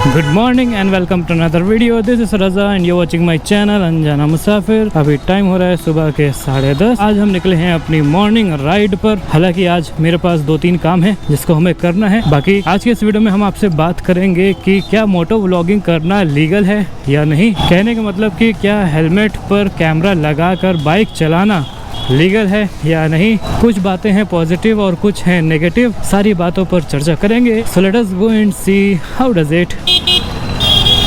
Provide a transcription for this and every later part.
Good morning and welcome to another video. This is Raza and you watching my channel Anjana Musafir. अभी time हो रहा है सुबह के 10:30। आज हम निकले हैं अपनी मॉर्निंग राइड पर। हालांकि आज मेरे पास 2-3 काम है जिसको हमें करना है। बाकी आज के इस वीडियो में हम आपसे बात करेंगे कि क्या मोटो व्लॉगिंग करना लीगल है या नहीं। कहने का मतलब कि क्या हेलमेट पर कैमरा लगाकर बाइक चलाना लीगल है या नहीं। कुछ बातें हैं पॉजिटिव और कुछ हैं नेगेटिव। सारी बातों पर चर्चा करेंगे। So let us go and see how does it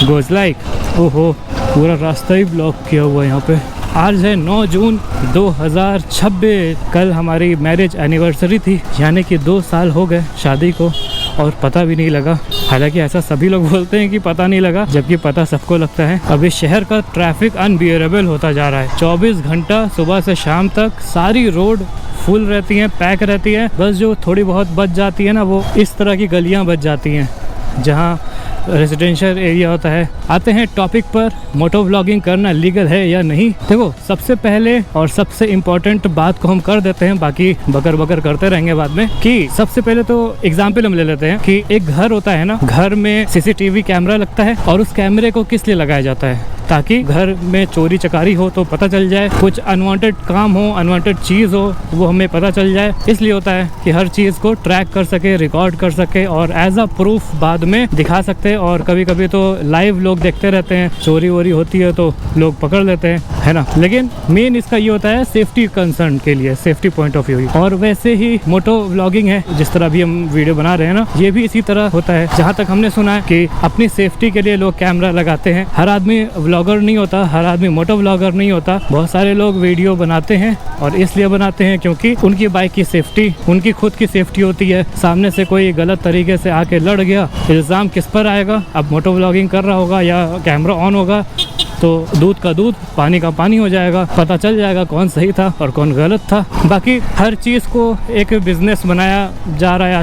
goes like. ओहो, पूरा रास्ता ही ब्लॉक किया हुआ है यहाँ पे। आज है 9 जून 2026। कल हमारी मैरिज एनिवर्सरी थी, यानी कि 2 साल हो गए शादी को और पता भी नहीं लगा। हालांकि ऐसा सभी लोग बोलते हैं कि पता नहीं लगा, जबकि पता सबको लगता है। अभी शहर का ट्रैफिक अनबियरेबल होता जा रहा है। 24 घंटा सुबह से शाम तक सारी रोड फुल रहती हैं, पैक रहती है। बस जो थोड़ी बहुत बच जाती है ना, वो इस तरह की गलियां बच जाती हैं जहां रेजिडेंशियल एरिया होता है। आते हैं टॉपिक पर, मोटो व्लॉगिंग करना लीगल है या नहीं। देखो, सबसे पहले और सबसे इम्पोर्टेंट बात को हम कर देते हैं, बाकी बकर बकर करते रहेंगे बाद में। कि सबसे पहले तो एग्जाम्पल हम ले लेते हैं कि एक घर होता है ना, घर में सीसीटीवी कैमरा लगता है और उस कैमरे को किस लिए लगाया जाता है? ताकि घर में चोरी चकारी हो तो पता चल जाए, कुछ अनवांटेड काम हो, अनवांटेड चीज़ हो, वो हमें पता चल जाए। इसलिए होता है कि हर चीज़ को ट्रैक कर सके, रिकॉर्ड कर सके और एज अ प्रूफ बाद में दिखा सकते। और कभी कभी तो लाइव लोग देखते रहते हैं, चोरी वोरी होती है तो लोग पकड़ लेते हैं, है ना। लेकिन मेन इसका ये होता है सेफ्टी कंसर्न के लिए, सेफ्टी पॉइंट ऑफ व्यू। और वैसे ही मोटो व्लॉगिंग है, जिस तरह भी हम वीडियो बना रहे हैं ना, ये भी इसी तरह होता है। जहाँ तक हमने सुना है कि अपनी सेफ्टी के लिए लोग कैमरा लगाते हैं। हर आदमी व्लॉगर नहीं होता, हर आदमी मोटो व्लॉगर नहीं होता। बहुत सारे लोग वीडियो बनाते हैं और इसलिए बनाते हैं क्योंकि उनकी बाइक की सेफ्टी, उनकी खुद की सेफ्टी होती है। सामने से कोई गलत तरीके से आके लड़ गया, इल्ज़ाम किस पर आएगा? अब मोटो व्लॉगिंग कर रहा होगा या कैमरा ऑन होगा तो दूध का दूध, पानी का पानी हो जाएगा। पता चल जाएगा कौन सही था और कौन गलत था। बाकी हर चीज़ को एक बिजनेस बनाया जा रहा है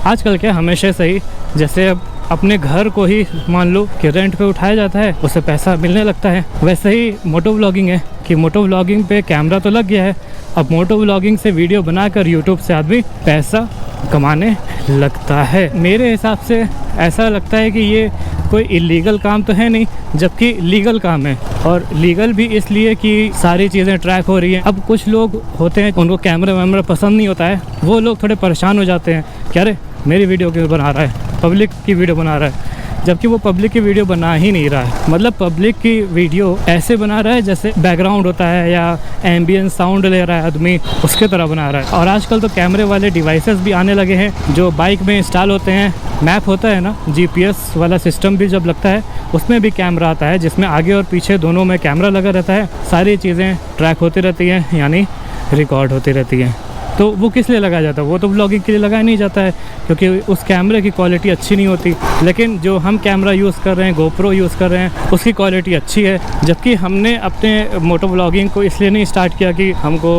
आजकल क्या, हमेशा सही। जैसे अब अपने घर को ही मान लो कि रेंट पे उठाया जाता है, उससे पैसा मिलने लगता है। वैसे ही मोटो व्लॉगिंग है कि मोटो व्लॉगिंग पे कैमरा तो लग गया है, अब मोटो व्लॉगिंग से वीडियो बनाकर यूट्यूब से आदमी पैसा कमाने लगता है। मेरे हिसाब से ऐसा लगता है कि ये कोई इलीगल काम तो है नहीं, जबकि लीगल काम है। और लीगल भी इसलिए कि सारी चीज़ें ट्रैक हो रही हैं। अब कुछ लोग होते हैं उनको कैमरा वैमरा पसंद नहीं होता है, वो लोग थोड़े परेशान हो जाते हैं कि अरे मेरी वीडियो क्यों बना रहा है, पब्लिक की वीडियो बना रहा है। जबकि वो पब्लिक की वीडियो बना ही नहीं रहा है। मतलब पब्लिक की वीडियो ऐसे बना रहा है जैसे बैकग्राउंड होता है या एम्बियंस साउंड ले रहा है आदमी, उसके तरह बना रहा है। और आजकल तो कैमरे वाले डिवाइसेस भी आने लगे हैं जो बाइक में इंस्टॉल होते हैं। मैप होता है ना, जीपीएस वाला सिस्टम भी जब लगता है उसमें भी कैमरा आता है, जिसमें आगे और पीछे दोनों में कैमरा लगा रहता है। सारी चीज़ें ट्रैक होती रहती हैं, यानी रिकॉर्ड होती रहती हैं। तो वो किस लिए लगाया जाता है? वो तो व्लॉगिंग के लिए लगाया नहीं जाता है क्योंकि उस कैमरे की क्वालिटी अच्छी नहीं होती। लेकिन जो हम कैमरा यूज़ कर रहे हैं, गोप्रो यूज़ कर रहे हैं, उसकी क्वालिटी अच्छी है। जबकि हमने अपने मोटो व्लॉगिंग को इसलिए नहीं स्टार्ट किया कि हमको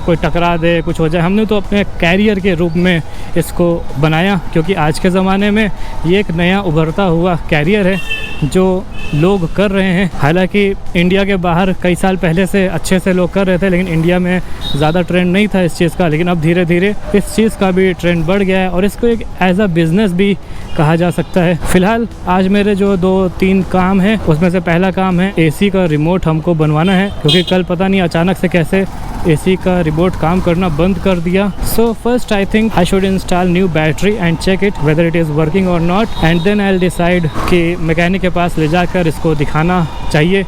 कोई टकरा दे, कुछ हो जाए। हमने तो अपने कैरियर के रूप में इसको बनाया, क्योंकि आज के ज़माने में ये एक नया उभरता हुआ कैरियर है जो लोग कर रहे हैं। हालांकि इंडिया के बाहर कई साल पहले से अच्छे से लोग कर रहे थे, लेकिन इंडिया में ज़्यादा ट्रेंड नहीं था इस चीज़ का। लेकिन अब धीरे धीरे इस चीज़ का भी ट्रेंड बढ़ गया है और इसको एक एज अ बिज़नेस भी कहा जा सकता है। फ़िलहाल आज मेरे जो 2-3 काम हैं, उसमें से पहला काम है एसी का रिमोट हमको बनवाना है, क्योंकि कल पता नहीं अचानक से कैसे एसी का रिमोट काम करना बंद कर दिया। So first I think I should install new battery and check it whether it is working और not, and then I will decide कि मैकेनिक के पास ले जाकर इसको दिखाना चाहिए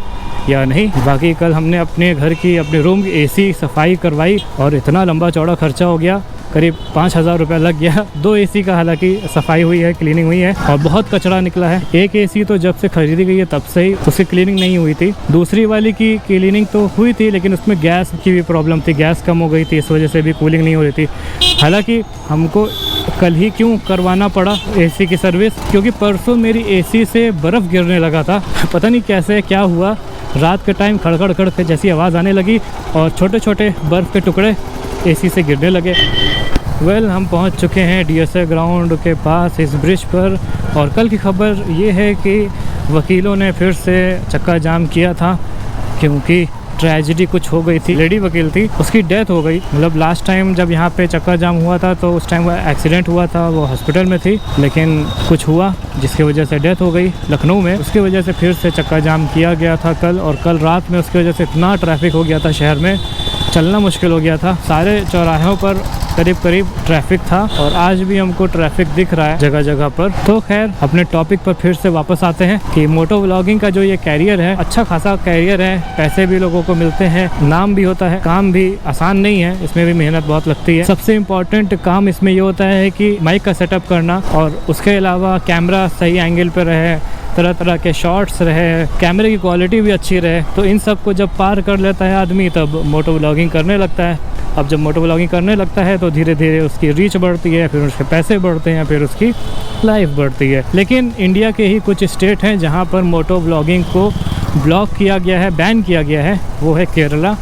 या नहीं। बाकी कल हमने अपने घर की, अपने रूम की एसी सफाई करवाई और इतना लंबा चौड़ा खर्चा हो गया, करीब 5,000 रुपये लग गया। 2 एसी का हालांकि सफाई हुई है, क्लीनिंग हुई है और बहुत कचरा निकला है। एक एसी तो जब से खरीदी गई है तब से ही उसकी क्लीनिंग नहीं हुई थी। दूसरी वाली की क्लीनिंग तो हुई थी, लेकिन उसमें गैस की भी प्रॉब्लम थी, गैस कम हो गई थी, इस वजह से भी कूलिंग नहीं हो रही थी। हालांकि हमको कल ही क्यों करवाना पड़ा एसी की सर्विस, क्योंकि परसों मेरी एसी से बर्फ़ गिरने लगा था। पता नहीं कैसे क्या हुआ, रात के टाइम खड़खड़ खड़ जैसी आवाज़ आने लगी और छोटे छोटे बर्फ़ के टुकड़े एसी से गिरने लगे। हम पहुंच चुके हैं डीएसए ग्राउंड के पास इस ब्रिज पर। और कल की खबर ये है कि वकीलों ने फिर से चक्का जाम किया था, क्योंकि ट्रेजिडी कुछ हो गई थी। लेडी वकील थी, उसकी डेथ हो गई। मतलब लास्ट टाइम जब यहाँ पे चक्का जाम हुआ था तो उस टाइम वो एक्सीडेंट हुआ था, वो हॉस्पिटल में थी, लेकिन कुछ हुआ जिसकी वजह से डेथ हो गई लखनऊ में। उसकी वजह से फिर से चक्का जाम किया गया था कल, और कल रात में उसकी वजह से इतना ट्रैफिक हो गया था, शहर में चलना मुश्किल हो गया था। सारे चौराहों पर करीब ट्रैफिक था, और आज भी हमको ट्रैफिक दिख रहा है जगह जगह पर। तो खैर अपने टॉपिक पर फिर से वापस आते हैं कि मोटो व्लॉगिंग का जो ये कैरियर है, अच्छा खासा कैरियर है, पैसे भी लोगों को मिलते हैं, नाम भी होता है, काम भी आसान नहीं है, इसमें भी मेहनत बहुत लगती है। सबसे इम्पोर्टेंट काम इसमें ये होता है कि माइक का सेटअप करना, और उसके अलावा कैमरा सही एंगल पर रहे, तरह तरह के शॉट्स रहे, कैमरे की क्वालिटी भी अच्छी रहे। तो इन सब को जब पार कर लेता है आदमी, तब मोटो व्लॉगिंग करने लगता है। अब जब मोटो व्लॉगिंग करने लगता है तो धीरे धीरे उसकी रीच बढ़ती है, फिर उसके पैसे बढ़ते हैं, फिर उसकी लाइफ बढ़ती है। लेकिन इंडिया के ही कुछ स्टेट हैं जहाँ पर मोटो व्लॉगिंग को ब्लॉक किया गया है, बैन किया गया है, वो है केरला।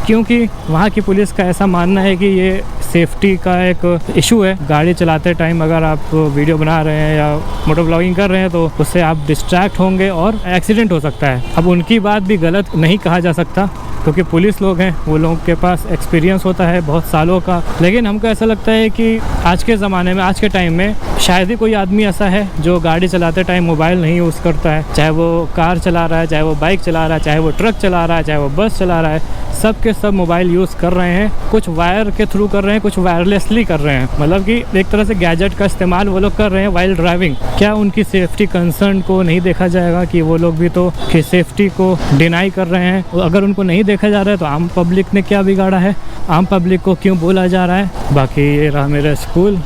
क्योंकि वहाँ की पुलिस का ऐसा मानना है कि ये सेफ्टी का एक इशू है। गाड़ी चलाते टाइम अगर आप वीडियो बना रहे हैं या मोटो व्लॉगिंग कर रहे हैं तो उससे आप डिस्ट्रैक्ट होंगे और एक्सीडेंट हो सकता है। अब उनकी बात भी गलत नहीं कहा जा सकता, क्योंकि पुलिस लोग हैं, वो लोगों के पास एक्सपीरियंस होता है बहुत सालों का। लेकिन हमको ऐसा लगता है कि आज के ज़माने में, आज के टाइम में शायद ही कोई आदमी ऐसा है जो गाड़ी चलाते टाइम मोबाइल नहीं यूज़ करता है। चाहे वो कार चला रहा है, चाहे वो बाइक चला रहा है, चाहे वो ट्रक चला रहा है, चाहे वो बस चला रहा है, सब के सब मोबाइल यूज़ कर रहे हैं। कुछ वायर के थ्रू कर रहे हैं, कुछ वायरलेसली कर रहे हैं। मतलब कि एक तरह से गैजेट का इस्तेमाल वो लोग कर रहे हैं वाइल ड्राइविंग। क्या उनकी सेफ्टी कंसर्न को नहीं देखा जाएगा कि वो लोग भी तो कि सेफ्टी को डिनाई कर रहे हैं? अगर उनको नहीं देखा जा रहा है तो आम पब्लिक ने क्या बिगाड़ा है? आम पब्लिक को क्यों बोला जा रहा है? बाकी ये रहा मेरा स्कूल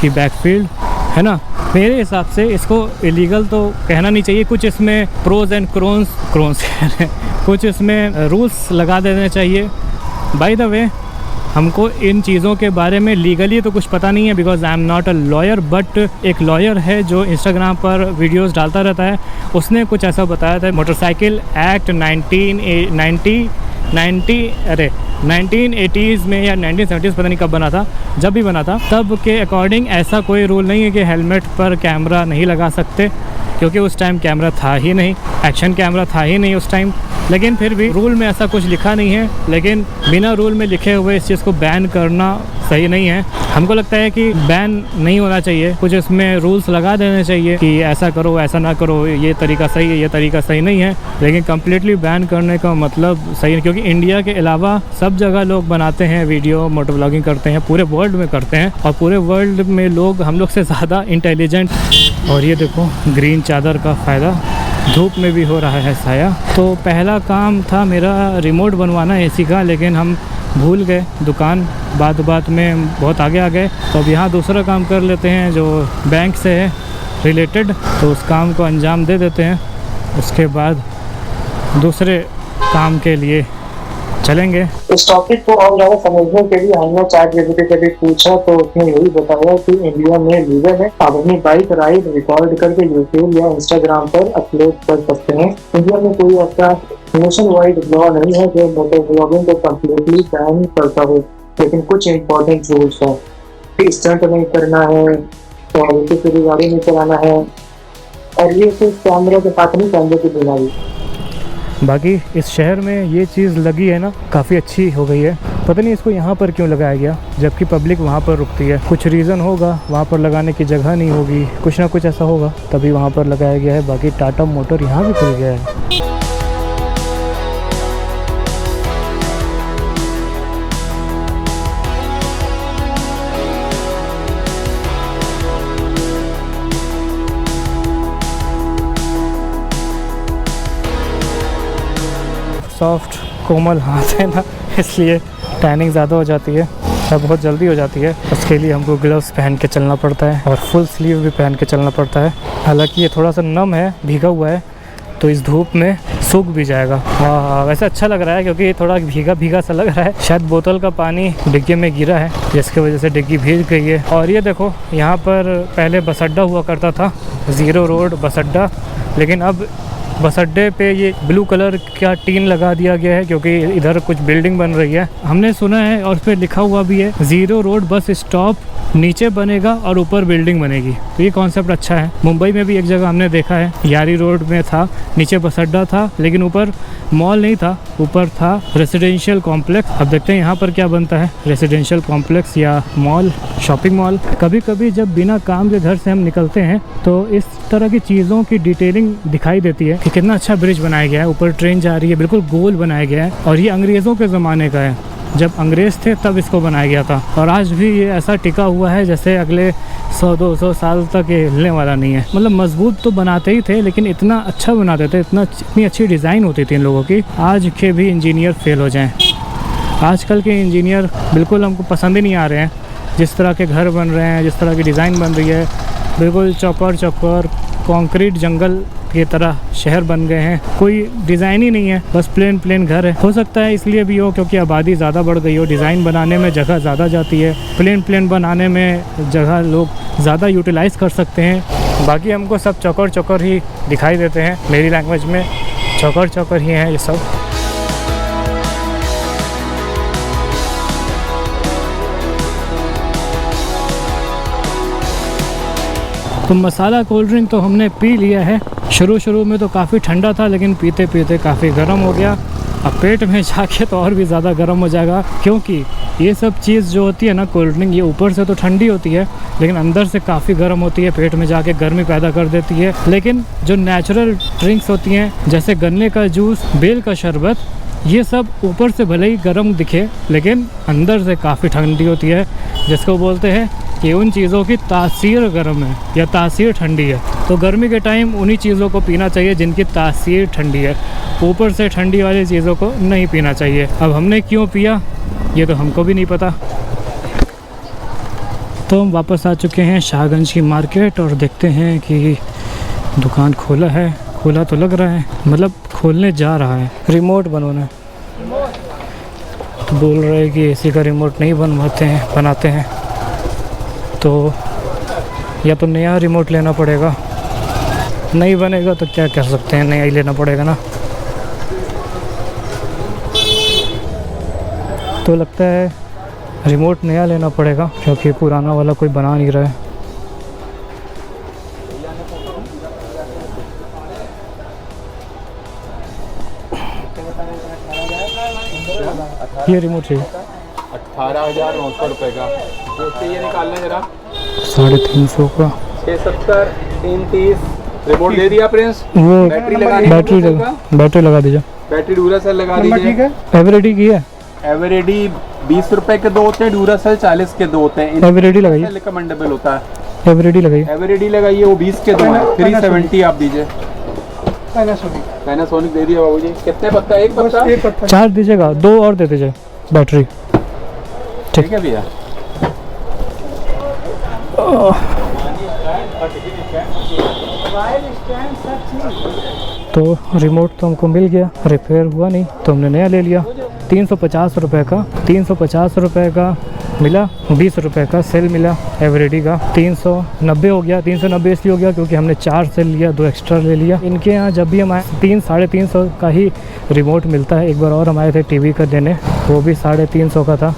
की बैकफील्ड, है ना। मेरे हिसाब से इसको इलीगल तो कहना नहीं चाहिए। कुछ इसमें प्रोज एंड क्रोन्स कुछ इसमें रूल्स लगा देने चाहिए। बाय द वे, हमको इन चीज़ों के बारे में लीगली तो कुछ पता नहीं है, because I am not a lawyer. But एक लॉयर है जो इंस्टाग्राम पर वीडियोस डालता रहता है, उसने कुछ ऐसा बताया था। मोटरसाइकिल एक्ट 1980s में या 1970s पता नहीं कब बना था, जब भी बना था तब के अकॉर्डिंग ऐसा कोई रूल नहीं है कि हेलमेट पर कैमरा नहीं लगा सकते, क्योंकि उस टाइम कैमरा था ही नहीं, एक्शन कैमरा था ही नहीं उस टाइम। लेकिन फिर भी रूल में ऐसा कुछ लिखा नहीं है। लेकिन बिना रूल में लिखे हुए इस चीज़ को बैन करना सही नहीं है। हमको लगता है कि बैन नहीं होना चाहिए, कुछ इसमें रूल्स लगा देने चाहिए कि ऐसा करो, ऐसा ना करो, ये तरीका सही है, ये तरीका सही नहीं है। लेकिन कम्प्लीटली बैन करने का मतलब सही है, क्योंकि इंडिया के अलावा सब जगह लोग बनाते हैं वीडियो, मोटो व्लॉगिंग करते हैं, पूरे वर्ल्ड में करते हैं, और पूरे वर्ल्ड में लोग हम लोग से ज़्यादा इंटेलिजेंट। और ये देखो ग्रीन चादर का फ़ायदा, धूप में भी हो रहा है साया। तो पहला काम था मेरा रिमोट बनवाना एसी का, लेकिन हम भूल गए दुकान, बात में बहुत आगे आ गए। तो अब यहाँ दूसरा काम कर लेते हैं जो बैंक से है रिलेटेड, तो उस काम को अंजाम दे देते हैं, उसके बाद दूसरे काम के लिए चलेंगे। इस टॉपिक को और ज़्यादा समझने के लिए हमने ChatGPT से भी पूछा, तो उसने यही बताया कि इंडिया में लीगल है, आप अपनी बाइक राइड रिकॉर्ड करके यूट्यूब या इंस्टाग्राम पर अपलोड कर सकते हैं। इंडिया में कोई ऐसा नेशन वाइड लॉ नहीं है जो मोटो व्लॉगिंग को कम्प्लीटली बैन करता हो, लेकिन कुछ इम्पोर्टेंट रूल्स हैं। स्टंट नहीं करना है, और किसी भी गाड़ी नहीं चलाना है, और ये सिर्फ कैमरे के साथ नहीं, कैमरे के बिना भी। बाकी इस शहर में ये चीज़ लगी है ना, काफ़ी अच्छी हो गई है। पता नहीं इसको यहाँ पर क्यों लगाया गया, जबकि पब्लिक वहाँ पर रुकती है। कुछ रीज़न होगा, वहाँ पर लगाने की जगह नहीं होगी, कुछ ना कुछ ऐसा होगा, तभी वहाँ पर लगाया गया है। बाकी टाटा मोटर यहाँ भी खुल गया है। सॉफ्ट कोमल हाथ है ना, इसलिए टैनिंग ज़्यादा हो जाती है और बहुत जल्दी हो जाती है। उसके लिए हमको ग्लव्स पहन के चलना पड़ता है और फुल स्लीव भी पहन के चलना पड़ता है। हालांकि ये थोड़ा सा नम है, भीगा हुआ है, तो इस धूप में सूख भी जाएगा। वैसे अच्छा लग रहा है क्योंकि थोड़ा भीगा भीगा सा लग रहा है। शायद बोतल का पानी डिग्गी में गिरा है, जिसकी वजह से डिग्गी भीग गई है। और ये देखो, यहाँ पर पहले बस अड्डा हुआ करता था, ज़ीरो रोड बस अड्डा, लेकिन अब बस अड्डे पे ये ब्लू कलर का टीन लगा दिया गया है क्योंकि इधर कुछ बिल्डिंग बन रही है। हमने सुना है और उस पर लिखा हुआ भी है ज़ीरो रोड बस स्टॉप नीचे बनेगा और ऊपर बिल्डिंग बनेगी। तो ये कॉन्सेप्ट अच्छा है। मुंबई में भी एक जगह हमने देखा है, यारी रोड में था, नीचे बस अड्डा था लेकिन ऊपर मॉल नहीं था, ऊपर था रेसिडेंशियल कॉम्प्लेक्स। अब देखते हैं यहाँ पर क्या बनता है, रेसिडेंशियल कॉम्प्लेक्स या मॉल, शॉपिंग मॉल। कभी कभी जब बिना काम के घर से हम निकलते हैं तो इस तरह की चीज़ों की डिटेलिंग दिखाई देती है कि कितना अच्छा ब्रिज बनाया गया है, ऊपर ट्रेन जा रही है, बिल्कुल गोल बनाया गया है। और ये अंग्रेज़ों के ज़माने का है, जब अंग्रेज़ थे तब इसको बनाया गया था। और आज भी ये ऐसा टिका हुआ है जैसे अगले 100-200 साल तक ये हिलने वाला नहीं है। मतलब मजबूत तो बनाते ही थे लेकिन इतना अच्छा बनाते थे, इतनी अच्छी डिज़ाइन होती थी इन लोगों की, आज के भी इंजीनियर फेल हो जाएं। आजकल के इंजीनियर बिल्कुल हमको पसंद ही नहीं आ रहे हैं। जिस तरह के घर बन रहे हैं, जिस तरह की डिज़ाइन बन रही है, बिल्कुल चौकोर कंक्रीट जंगल की तरह शहर बन गए हैं। कोई डिज़ाइन ही नहीं है, बस प्लेन घर है। हो सकता है इसलिए भी हो क्योंकि आबादी ज़्यादा बढ़ गई हो, डिज़ाइन बनाने में जगह ज़्यादा जाती है, प्लेन बनाने में जगह लोग ज़्यादा यूटिलाइज़ कर सकते हैं। बाकी हमको सब चौकोर ही दिखाई देते हैं। मेरी लैंग्वेज में चौकोर ही हैं ये सब। तो मसाला कोल्ड ड्रिंक तो हमने पी लिया है। शुरू में तो काफ़ी ठंडा था लेकिन पीते पीते काफ़ी गर्म हो गया। अब पेट में जाके तो और भी ज़्यादा गर्म हो जाएगा, क्योंकि ये सब चीज़ जो होती है ना, कोल्ड ड्रिंक, ये ऊपर से तो ठंडी होती है लेकिन अंदर से काफ़ी गर्म होती है, पेट में जाके गर्मी पैदा कर देती है। लेकिन जो नेचुरल ड्रिंक्स होती हैं जैसे गन्ने का जूस, बेल का शरबत, ये सब ऊपर से भले ही गर्म दिखे लेकिन अंदर से काफ़ी ठंडी होती है, जिसको बोलते हैं कि उन चीज़ों की तासीर गर्म है या तासीर ठंडी है। तो गर्मी के टाइम उन्हीं चीज़ों को पीना चाहिए जिनकी तासीर ठंडी है, ऊपर से ठंडी वाली चीज़ों को नहीं पीना चाहिए। अब हमने क्यों पिया ये तो हमको भी नहीं पता। तो हम वापस आ चुके हैं शाहगंज की मार्केट और देखते हैं कि दुकान खोला है। खोला तो लग रहा है, मतलब खोलने जा रहा है। रिमोट बनवाना तो बोल रहे हैं कि एसी का रिमोट नहीं बनाते हैं तो या तो नया रिमोट लेना पड़ेगा, नहीं बनेगा तो क्या कर सकते हैं, नया ही लेना पड़ेगा ना। तो लगता है रिमोट नया लेना पड़ेगा क्योंकि पुराना वाला कोई बना नहीं रहा है। ये रिमोट चाहिए 18,900 रुपये का। ये निकालना जरा 350 का 670 330 रिमोट दे दिया प्रिंस। वो बैटरी लगा दीजिए। बैटरी ड्यूरासेल लगा दीजिए। एवरेडी की है, एवरेडी 20 रुपए के 2 होते हैं, ड्यूरासेल 40 के 2 होते हैं। एवरेडी लगाइए, रिकमेंडेबल होता है। एवरेडी लगाइए, वो 20 के 2 है। 370 आप दीजिए। पैनासोनिक दे दिया बाबूजी। कितने पत्ता? एक पत्ता 4 दीजिएगा, 2 और दे दीजिए बैटरी। ठीक है भैया। तो रिमोट तो हमको मिल गया, रिपेयर हुआ नहीं तो हमने नया ले लिया। 350 रुपये का, 350 रुपये का मिला, 20 रुपये का सेल मिला एवरेडी का। 390 हो गया। 390 इसलिए हो गया क्योंकि हमने 4 सेल लिया, 2 एक्स्ट्रा ले लिया। इनके यहाँ जब भी हम आए 300-350 का ही रिमोट मिलता है। एक बार और हम आए थे टीवी का देने, वो भी 350 का था।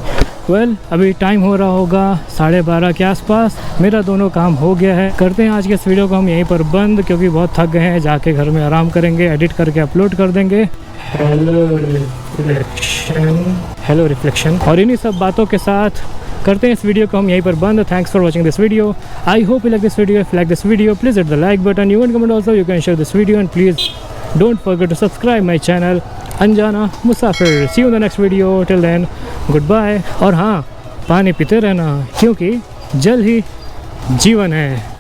अभी टाइम हो रहा होगा 12:30 के आसपास। मेरा दोनों काम हो गया है। करते हैं आज के इस वीडियो को हम यहीं पर बंद, क्योंकि बहुत थक गए हैं। जाके घर में आराम करेंगे, एडिट करके अपलोड कर देंगे। Hello reflection. और इन्हीं सब बातों के साथ करते हैं इस वीडियो को हम यहीं पर बंद। Thanks for watching this video. I hope you like this video. If you like this video please hit the like button. You can comment also, you can share this video and please don't forget to subscribe my channel Anjana Musafir. See you in the next video. Till then goodbye. और हाँ, पानी पीते रहना क्योंकि जल ही जीवन है।